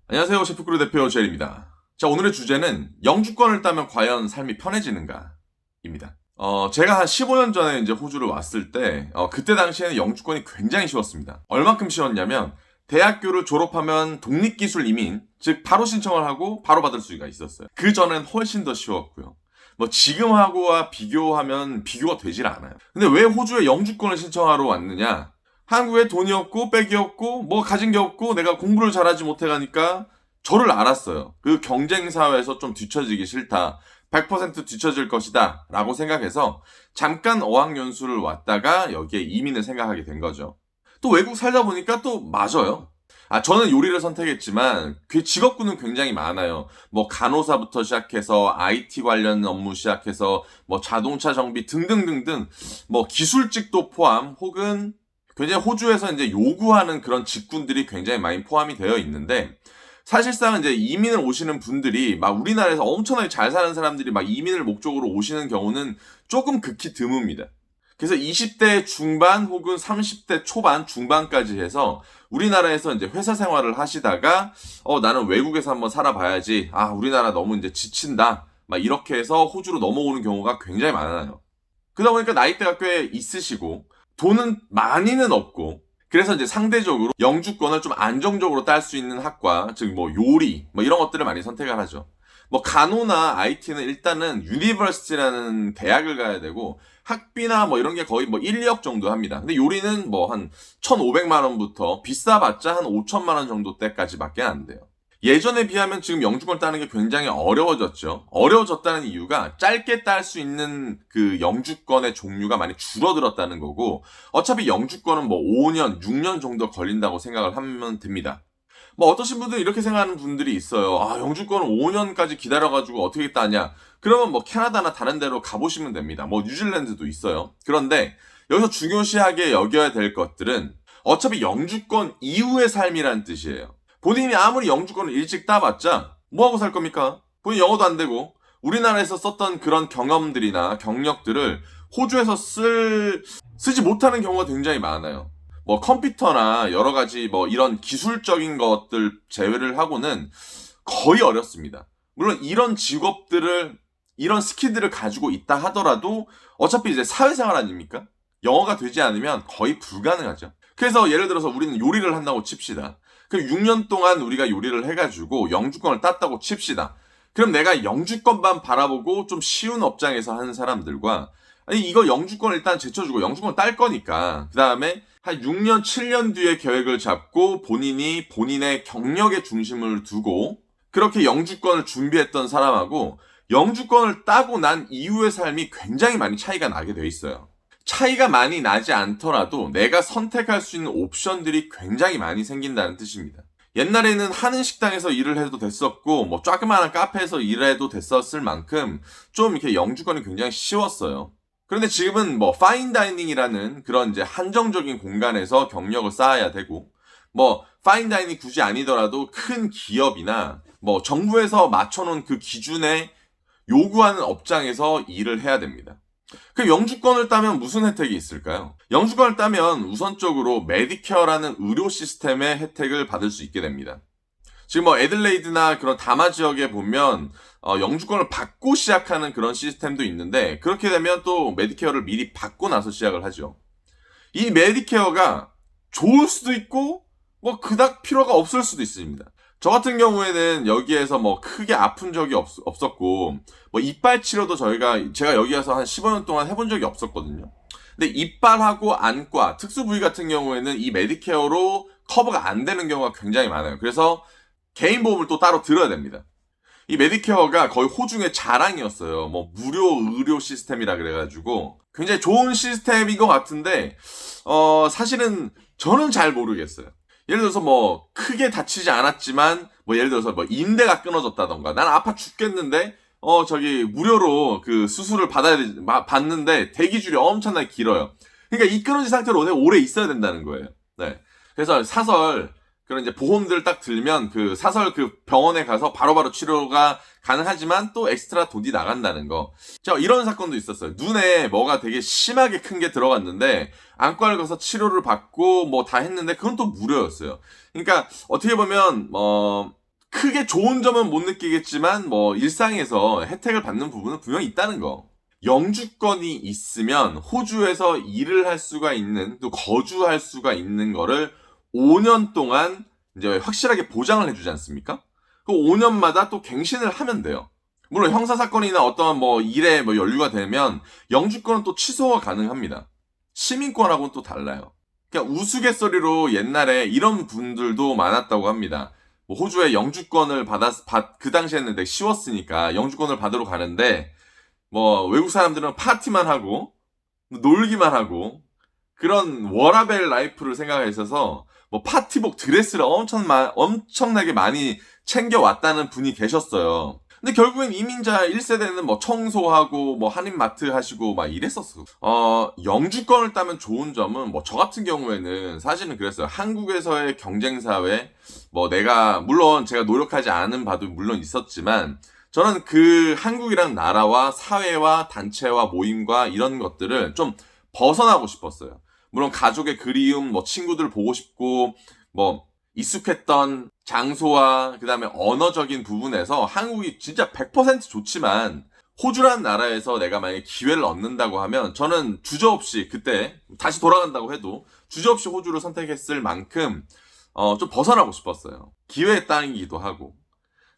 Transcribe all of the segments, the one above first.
안녕하세요. 셰프크루 대표 제일입니다. 자, 오늘의 주제는 영주권을 따면 과연 삶이 편해지는가? 입니다. 제가 한 15년 전에 이제 호주를 왔을 때, 그때 당시에는 영주권이 굉장히 쉬웠습니다. 얼만큼 쉬웠냐면, 대학교를 졸업하면 독립기술 이민, 즉, 바로 신청을 하고 바로 받을 수가 있었어요. 그 전엔 훨씬 더 쉬웠고요. 뭐, 지금하고와 비교하면 비교가 되질 않아요. 근데 왜 호주에 영주권을 신청하러 왔느냐? 한국에 돈이 없고 백이 없고 뭐 가진 게 없고 내가 공부를 잘하지 못해 가니까 저를 알았어요. 그 경쟁 사회에서 좀 뒤처지기 싫다. 100% 뒤처질 것이다. 라고 생각해서 잠깐 어학연수를 왔다가 여기에 이민을 생각하게 된 거죠. 또 외국 살다 보니까 또 맞아요. 저는 요리를 선택했지만 그 직업군은 굉장히 많아요. 뭐 간호사부터 시작해서 IT 관련 업무 시작해서 뭐 자동차 정비 등등등등 뭐 기술직도 포함 혹은 굉장히 호주에서 이제 요구하는 그런 직군들이 굉장히 많이 포함이 되어 있는데 사실상 이제 이민을 오시는 분들이 막 우리나라에서 엄청나게 잘 사는 사람들이 막 이민을 목적으로 오시는 경우는 조금 극히 드뭅니다. 그래서 20대 중반 혹은 30대 초반 중반까지 해서 우리나라에서 이제 회사 생활을 하시다가 나는 외국에서 한번 살아봐야지. 우리나라 너무 이제 지친다. 막 이렇게 해서 호주로 넘어오는 경우가 굉장히 많아요. 그러다 보니까 나이대가 꽤 있으시고 돈은 많이는 없고 그래서 이제 상대적으로 영주권을 좀 안정적으로 딸 수 있는 학과, 즉 뭐 요리 뭐 이런 것들을 많이 선택을 하죠. 뭐 간호나 IT는 일단은 유니버시티라는 대학을 가야 되고 학비나 뭐 이런 게 거의 뭐 1, 2억 정도 합니다. 근데 요리는 뭐 한 1,500만 원부터 비싸봤자 한 5천만 원 정도 때까지밖에 안 돼요. 예전에 비하면 지금 영주권을 따는 게 굉장히 어려워졌죠. 어려워졌다는 이유가 짧게 딸 수 있는 그 영주권의 종류가 많이 줄어들었다는 거고 어차피 영주권은 뭐 5년, 6년 정도 걸린다고 생각을 하면 됩니다. 뭐 어떠신 분들은 이렇게 생각하는 분들이 있어요. 영주권을 5년까지 기다려가지고 어떻게 따냐. 그러면 뭐 캐나다나 다른 데로 가보시면 됩니다. 뭐 뉴질랜드도 있어요. 그런데 여기서 중요시하게 여겨야 될 것들은 어차피 영주권 이후의 삶이란 뜻이에요. 본인이 아무리 영주권을 일찍 따봤자 뭐하고 살 겁니까? 본인 영어도 안 되고 우리나라에서 썼던 그런 경험들이나 경력들을 호주에서 쓰지 못하는 경우가 굉장히 많아요. 뭐 컴퓨터나 여러 가지 뭐 이런 기술적인 것들 제외를 하고는 거의 어렵습니다. 물론 이런 직업들을 이런 스킬들을 가지고 있다 하더라도 어차피 이제 사회생활 아닙니까? 영어가 되지 않으면 거의 불가능하죠. 그래서 예를 들어서 우리는 요리를 한다고 칩시다. 그럼 6년 동안 우리가 요리를 해가지고 영주권을 땄다고 칩시다. 그럼 내가 영주권만 바라보고 좀 쉬운 업장에서 하는 사람들과 아니 이거 영주권을 일단 제쳐주고 영주권을 딸 거니까 그 다음에 한 6년, 7년 뒤에 계획을 잡고 본인이 본인의 경력에 중심을 두고 그렇게 영주권을 준비했던 사람하고 영주권을 따고 난 이후의 삶이 굉장히 많이 차이가 나게 돼 있어요. 차이가 많이 나지 않더라도 내가 선택할 수 있는 옵션들이 굉장히 많이 생긴다는 뜻입니다. 옛날에는 하는 식당에서 일을 해도 됐었고 뭐 조그마한 카페에서 일해도 됐었을 만큼 좀 이렇게 영주권이 굉장히 쉬웠어요. 그런데 지금은 뭐 파인다이닝이라는 그런 이제 한정적인 공간에서 경력을 쌓아야 되고 뭐 파인다이닝 굳이 아니더라도 큰 기업이나 뭐 정부에서 맞춰놓은 그 기준에 요구하는 업장에서 일을 해야 됩니다. 그 영주권을 따면 무슨 혜택이 있을까요? 영주권을 따면 우선적으로 메디케어라는 의료 시스템의 혜택을 받을 수 있게 됩니다. 지금 뭐 애들레이드나 그런 다마 지역에 보면 영주권을 받고 시작하는 그런 시스템도 있는데 그렇게 되면 또 메디케어를 미리 받고 나서 시작을 하죠. 이 메디케어가 좋을 수도 있고 뭐 그닥 필요가 없을 수도 있습니다. 저 같은 경우에는 여기에서 뭐 크게 아픈 적이 없었고 뭐 이빨 치료도 제가 여기에서 한 15년 동안 해본 적이 없었거든요. 근데 이빨하고 안과, 특수 부위 같은 경우에는 이 메디케어로 커버가 안 되는 경우가 굉장히 많아요. 그래서 개인 보험을 또 따로 들어야 됩니다. 이 메디케어가 거의 호중의 자랑이었어요. 뭐 무료 의료 시스템이라 그래가지고 굉장히 좋은 시스템인 것 같은데 사실은 저는 잘 모르겠어요. 예를 들어서 뭐 크게 다치지 않았지만 뭐 예를 들어서 뭐 인대가 끊어졌다던가 난 아파 죽겠는데 저기 무료로 그 수술을 받는데 대기줄이 엄청나게 길어요. 그러니까 이 끊어진 상태로 오래 있어야 된다는 거예요. 네. 그래서 사설 그런 이제 보험들 딱 들면 그 사설 그 병원에 가서 바로바로 치료가 가능하지만 또 엑스트라 돈이 나간다는 거. 이런 사건도 있었어요. 눈에 뭐가 되게 심하게 큰 게 들어갔는데 안과를 가서 치료를 받고 뭐 다 했는데 그건 또 무료였어요. 그러니까 어떻게 보면 크게 좋은 점은 못 느끼겠지만 뭐 일상에서 혜택을 받는 부분은 분명히 있다는 거. 영주권이 있으면 호주에서 일을 할 수가 있는, 또 거주할 수가 있는 거를 5년 동안 이제 확실하게 보장을 해주지 않습니까? 그 5년마다 또 갱신을 하면 돼요. 물론 형사사건이나 어떤 뭐 일에 뭐 연루가 되면 영주권은 또 취소가 가능합니다. 시민권하고는 또 달라요. 그러니까 우스갯소리로 옛날에 이런 분들도 많았다고 합니다. 뭐 호주에 영주권을 그 당시에는 되게 쉬웠으니까 영주권을 받으러 가는데, 뭐 외국 사람들은 파티만 하고 놀기만 하고 그런 워라벨 라이프를 생각하셔서 뭐 파티복 드레스를 엄청나게 많이 챙겨왔다는 분이 계셨어요. 근데 결국엔 이민자 1세대는 뭐 청소하고 뭐 한인마트 하시고 막 이랬었어. 영주권을 따면 좋은 점은 뭐 저 같은 경우에는 사실은 그랬어요. 한국에서의 경쟁사회, 뭐 물론 제가 노력하지 않은 바도 물론 있었지만, 저는 그 한국이라는 나라와 사회와 단체와 모임과 이런 것들을 좀 벗어나고 싶었어요. 물론 가족의 그리움, 뭐 친구들 보고 싶고, 뭐 익숙했던 장소와 그 다음에 언어적인 부분에서 한국이 진짜 100% 좋지만, 호주라는 나라에서 내가 만약에 기회를 얻는다고 하면 저는 주저없이, 그때 다시 돌아간다고 해도 주저없이 호주를 선택했을 만큼 좀 벗어나고 싶었어요. 기회의 땅이기도 하고.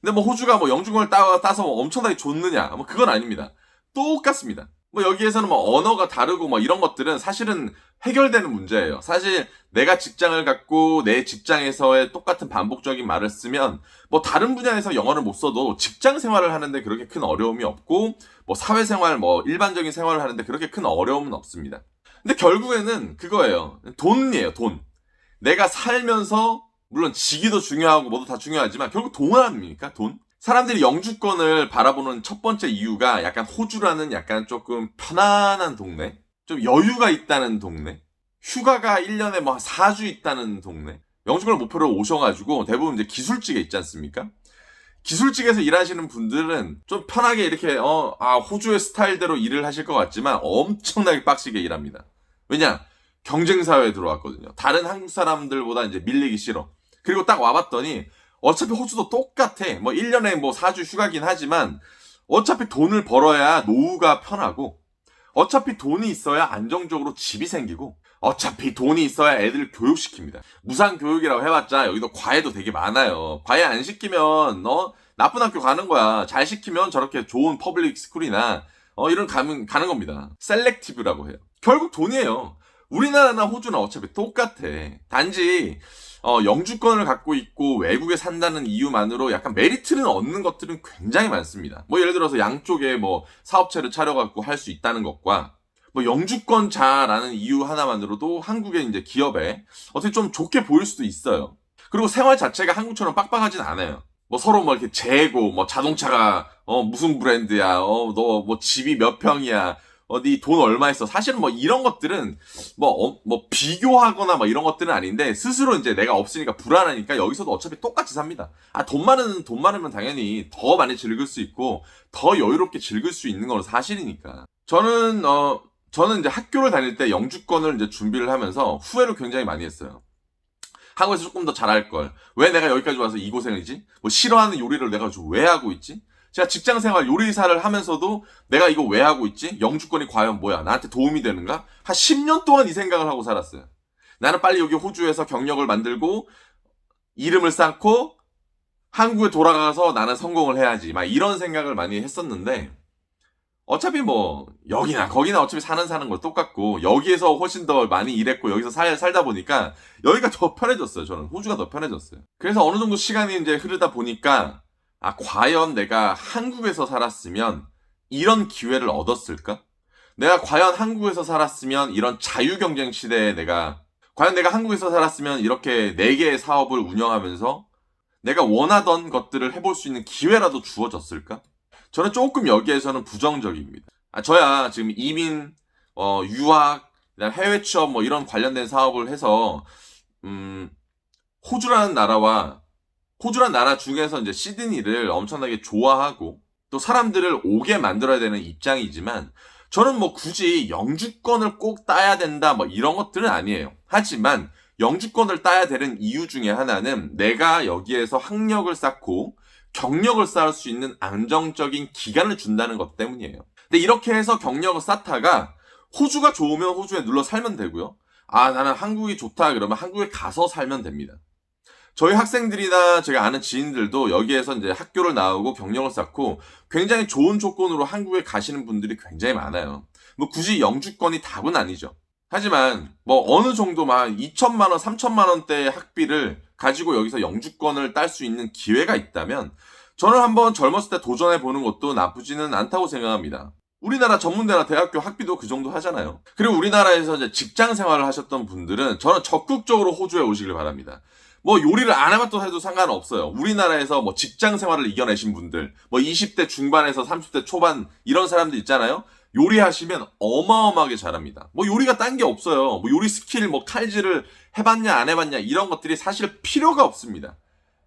근데 뭐 호주가 뭐 영주권을 따서 엄청나게 좋느냐, 뭐 그건 아닙니다. 똑같습니다. 뭐 여기에서는 뭐 언어가 다르고 뭐 이런 것들은 사실은 해결되는 문제예요. 사실 내가 직장을 갖고 내 직장에서의 똑같은 반복적인 말을 쓰면 뭐 다른 분야에서 영어를 못 써도 직장 생활을 하는데 그렇게 큰 어려움이 없고, 뭐 사회생활, 뭐 일반적인 생활을 하는데 그렇게 큰 어려움은 없습니다. 근데 결국에는 그거예요. 돈이에요, 돈. 내가 살면서 물론 직위도 중요하고 뭐도 다 중요하지만 결국 돈 아닙니까? 돈? 사람들이 영주권을 바라보는 첫 번째 이유가 약간 호주라는 약간 조금 편안한 동네, 좀 여유가 있다는 동네, 휴가가 1년에 뭐 4주 있다는 동네, 영주권을 목표로 오셔가지고 대부분 이제 기술직에 있지 않습니까? 기술직에서 일하시는 분들은 좀 편하게 이렇게 호주의 스타일대로 일을 하실 것 같지만 엄청나게 빡시게 일합니다. 왜냐? 경쟁사회에 들어왔거든요. 다른 한국 사람들보다 이제 밀리기 싫어. 그리고 딱 와봤더니 어차피 호주도 똑같아. 뭐 1년에 뭐 4주 휴가긴 하지만 어차피 돈을 벌어야 노후가 편하고, 어차피 돈이 있어야 안정적으로 집이 생기고, 어차피 돈이 있어야 애들 교육시킵니다. 무상교육이라고 해봤자 여기도 과외도 되게 많아요. 과외 안 시키면 나쁜 학교 가는 거야. 잘 시키면 저렇게 좋은 퍼블릭 스쿨이나 이런 가는 겁니다. 셀렉티브라고 해요. 결국 돈이에요. 우리나라나 호주나 어차피 똑같아. 단지 영주권을 갖고 있고 외국에 산다는 이유만으로 약간 메리트는 얻는 것들은 굉장히 많습니다. 뭐 예를 들어서 양쪽에 뭐 사업체를 차려갖고 할 수 있다는 것과, 뭐 영주권자라는 이유 하나만으로도 한국의 이제 기업에 어떻게 좀 좋게 보일 수도 있어요. 그리고 생활 자체가 한국처럼 빡빡하진 않아요. 뭐 서로 뭐 이렇게 재고, 뭐 자동차가 무슨 브랜드야, 너 뭐 집이 몇 평이야, 네 돈 얼마 있어. 사실은 뭐 이런 것들은 뭐 비교하거나 뭐 이런 것들은 아닌데, 스스로 이제 내가 없으니까 불안하니까 여기서도 어차피 똑같이 삽니다. 돈 많으면 당연히 더 많이 즐길 수 있고 더 여유롭게 즐길 수 있는 건 사실이니까. 저는 이제 학교를 다닐 때 영주권을 이제 준비를 하면서 후회를 굉장히 많이 했어요. 한국에서 조금 더 잘할 걸. 왜 내가 여기까지 와서 이 고생이지? 뭐 싫어하는 요리를 내가 왜 하고 있지? 제가 직장생활 요리사를 하면서도 내가 이거 왜 하고 있지? 영주권이 과연 뭐야? 나한테 도움이 되는가? 한 10년 동안 이 생각을 하고 살았어요. 나는 빨리 여기 호주에서 경력을 만들고 이름을 쌓고 한국에 돌아가서 나는 성공을 해야지. 막 이런 생각을 많이 했었는데, 어차피 뭐 여기나 거기나 어차피 사는 거 똑같고, 여기에서 훨씬 더 많이 일했고 여기서 살다 보니까 여기가 더 편해졌어요. 저는 호주가 더 편해졌어요. 그래서 어느 정도 시간이 이제 흐르다 보니까 과연 내가 한국에서 살았으면 이런 기회를 얻었을까? 내가 과연 한국에서 살았으면 이런 자유경쟁 시대에 과연 내가 한국에서 살았으면 이렇게 4개의 사업을 운영하면서 내가 원하던 것들을 해볼 수 있는 기회라도 주어졌을까? 저는 조금 여기에서는 부정적입니다. 저야 지금 이민, 유학, 해외 취업 뭐 이런 관련된 사업을 해서, 호주라는 나라 중에서 이제 시드니를 엄청나게 좋아하고 또 사람들을 오게 만들어야 되는 입장이지만, 저는 뭐 굳이 영주권을 꼭 따야 된다 뭐 이런 것들은 아니에요. 하지만 영주권을 따야 되는 이유 중에 하나는 내가 여기에서 학력을 쌓고 경력을 쌓을 수 있는 안정적인 기간을 준다는 것 때문이에요. 근데 이렇게 해서 경력을 쌓다가 호주가 좋으면 호주에 눌러 살면 되고요. 아, 나는 한국이 좋다 그러면 한국에 가서 살면 됩니다. 저희 학생들이나 제가 아는 지인들도 여기에서 이제 학교를 나오고 경력을 쌓고 굉장히 좋은 조건으로 한국에 가시는 분들이 굉장히 많아요. 뭐 굳이 영주권이 답은 아니죠. 하지만 뭐 어느 정도 막 2천만 원, 3천만 원대의 학비를 가지고 여기서 영주권을 딸 수 있는 기회가 있다면 저는 한번 젊었을 때 도전해 보는 것도 나쁘지는 않다고 생각합니다. 우리나라 전문대나 대학교 학비도 그 정도 하잖아요. 그리고 우리나라에서 이제 직장 생활을 하셨던 분들은 저는 적극적으로 호주에 오시길 바랍니다. 뭐 요리를 안 해봤다 해도 상관없어요. 우리나라에서 뭐 직장 생활을 이겨내신 분들, 뭐 20대 중반에서 30대 초반 이런 사람들 있잖아요. 요리하시면 어마어마하게 잘합니다. 뭐 요리가 딴 게 없어요. 뭐 요리 스킬, 뭐 칼질을 해봤냐 안 해봤냐 이런 것들이 사실 필요가 없습니다.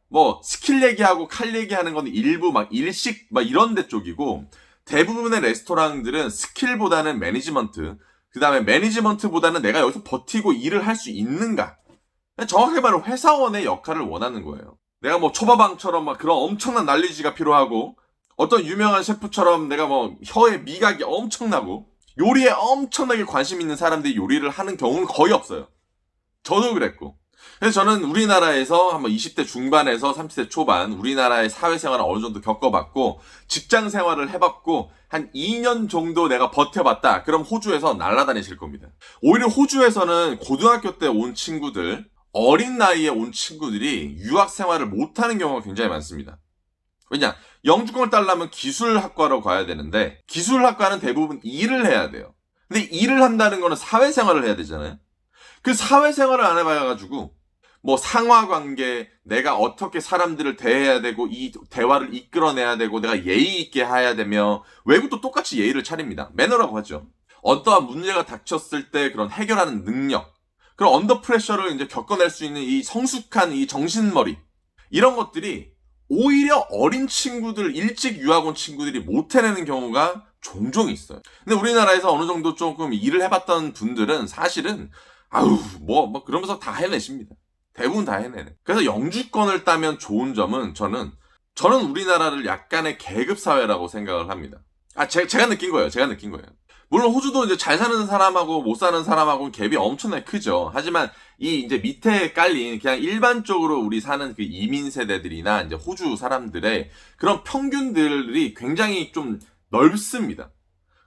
뭐 스킬 얘기하고 칼 얘기하는 건 일부 막 일식 막 이런 데 쪽이고 대부분의 레스토랑들은 스킬보다는 매니지먼트, 그 다음에 매니지먼트보다는 내가 여기서 버티고 일을 할 수 있는가. 정확하게 말하면 회사원의 역할을 원하는 거예요. 내가 뭐 초밥왕처럼 막 그런 엄청난 난리지가 필요하고 어떤 유명한 셰프처럼 내가 뭐 혀의 미각이 엄청나고 요리에 엄청나게 관심 있는 사람들이 요리를 하는 경우는 거의 없어요. 저도 그랬고. 그래서 저는 우리나라에서 한번 20대 중반에서 30대 초반 우리나라의 사회생활을 어느 정도 겪어봤고 직장 생활을 해봤고 한 2년 정도 내가 버텨봤다. 그럼 호주에서 날아다니실 겁니다. 오히려 호주에서는 고등학교 때 온 친구들, 어린 나이에 온 친구들이 유학 생활을 못하는 경우가 굉장히 많습니다. 왜냐? 영주권을 따려면 기술학과로 가야 되는데 기술학과는 대부분 일을 해야 돼요. 근데 일을 한다는 거는 사회생활을 해야 되잖아요. 그 사회생활을 안 해봐가지고 뭐 상하관계, 내가 어떻게 사람들을 대해야 되고 이 대화를 이끌어내야 되고 내가 예의 있게 해야 되며 외국도 똑같이 예의를 차립니다. 매너라고 하죠. 어떠한 문제가 닥쳤을 때 그런 해결하는 능력, 그런 언더 프레셔를 이제 겪어낼 수 있는 이 성숙한 이 정신머리 이런 것들이 오히려 어린 친구들, 일찍 유학 온 친구들이 못 해내는 경우가 종종 있어요. 근데 우리나라에서 어느 정도 조금 일을 해봤던 분들은 사실은 뭐 그러면서 다 해내십니다. 대부분 다 해내네. 그래서 영주권을 따면 좋은 점은 저는 우리나라를 약간의 계급 사회라고 생각을 합니다. 제가 느낀 거예요. 물론 호주도 이제 잘 사는 사람하고 못 사는 사람하고는 갭이 엄청나게 크죠. 하지만 이 이제 밑에 깔린 그냥 일반적으로 우리 사는 그 이민 세대들이나 이제 호주 사람들의 그런 평균들이 굉장히 좀 넓습니다.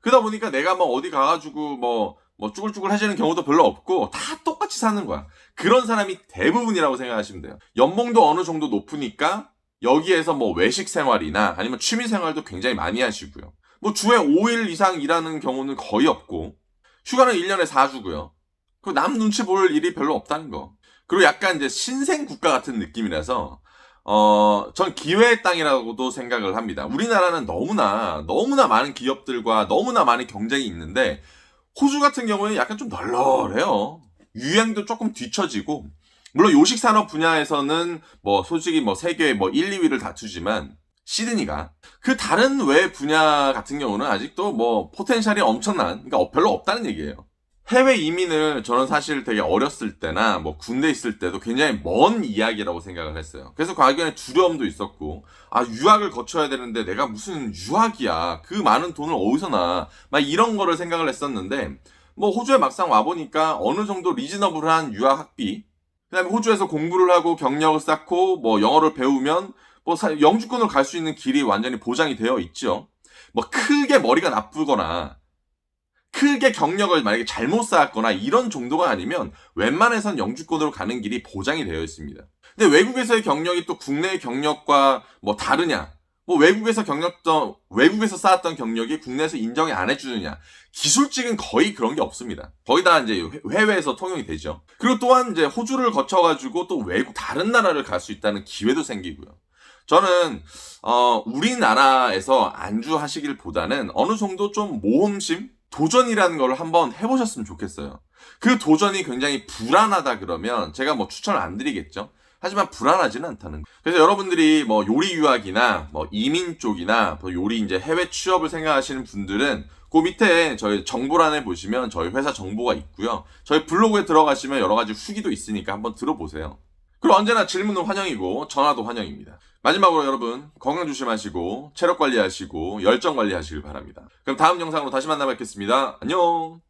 그러다 보니까 내가 뭐 어디 가가지고 뭐 쭈글쭈글 해지는 경우도 별로 없고 다 똑같이 사는 거야. 그런 사람이 대부분이라고 생각하시면 돼요. 연봉도 어느 정도 높으니까 여기에서 뭐 외식 생활이나 아니면 취미 생활도 굉장히 많이 하시고요. 뭐 주에 5일 이상 일하는 경우는 거의 없고 휴가는 1년에 4주고요. 그 남 눈치 볼 일이 별로 없다는 거. 그리고 약간 이제 신생 국가 같은 느낌이라서 전 기회의 땅이라고도 생각을 합니다. 우리나라는 너무나 많은 기업들과 너무나 많은 경쟁이 있는데 호주 같은 경우는 약간 좀 널널해요. 유행도 조금 뒤처지고 물론 요식 산업 분야에서는 뭐 솔직히 뭐 세계 뭐 1, 2위를 다투지만 시드니가 그 다른 외 분야 같은 경우는 아직도 뭐 포텐셜이 엄청난 그러니까 별로 없다는 얘기예요. 해외 이민을 저는 사실 되게 어렸을 때나 뭐 군대 있을 때도 굉장히 먼 이야기라고 생각을 했어요. 그래서 과거에는 두려움도 있었고 유학을 거쳐야 되는데 내가 무슨 유학이야 그 많은 돈을 어디서 나 막 이런 거를 생각을 했었는데 뭐 호주에 막상 와보니까 어느 정도 리즈너블한 유학 학비 그 다음에 호주에서 공부를 하고 경력을 쌓고 뭐 영어를 배우면 뭐 영주권으로 갈 수 있는 길이 완전히 보장이 되어 있죠. 뭐 크게 머리가 나쁘거나 크게 경력을 만약에 잘못 쌓았거나 이런 정도가 아니면 웬만해선 영주권으로 가는 길이 보장이 되어 있습니다. 근데 외국에서의 경력이 또 국내의 경력과 뭐 다르냐? 뭐 외국에서 쌓았던 경력이 국내에서 인정이 안 해주느냐? 기술직은 거의 그런 게 없습니다. 거의 다 이제 해외에서 통용이 되죠. 그리고 또한 이제 호주를 거쳐가지고 또 외국 다른 나라를 갈 수 있다는 기회도 생기고요. 저는 우리나라에서 안주하시길 보다는 어느 정도 좀 모험심? 도전이라는 걸 한번 해보셨으면 좋겠어요. 그 도전이 굉장히 불안하다 그러면 제가 뭐 추천을 안 드리겠죠. 하지만 불안하지는 않다는 거. 그래서 여러분들이 뭐 요리 유학이나 뭐 이민 쪽이나 뭐 요리 이제 해외 취업을 생각하시는 분들은 그 밑에 저희 정보란에 보시면 저희 회사 정보가 있고요. 저희 블로그에 들어가시면 여러 가지 후기도 있으니까 한번 들어보세요. 그리고 언제나 질문은 환영이고 전화도 환영입니다. 마지막으로 여러분 건강 조심하시고 체력 관리하시고 열정 관리하시길 바랍니다. 그럼 다음 영상으로 다시 만나 뵙겠습니다. 안녕.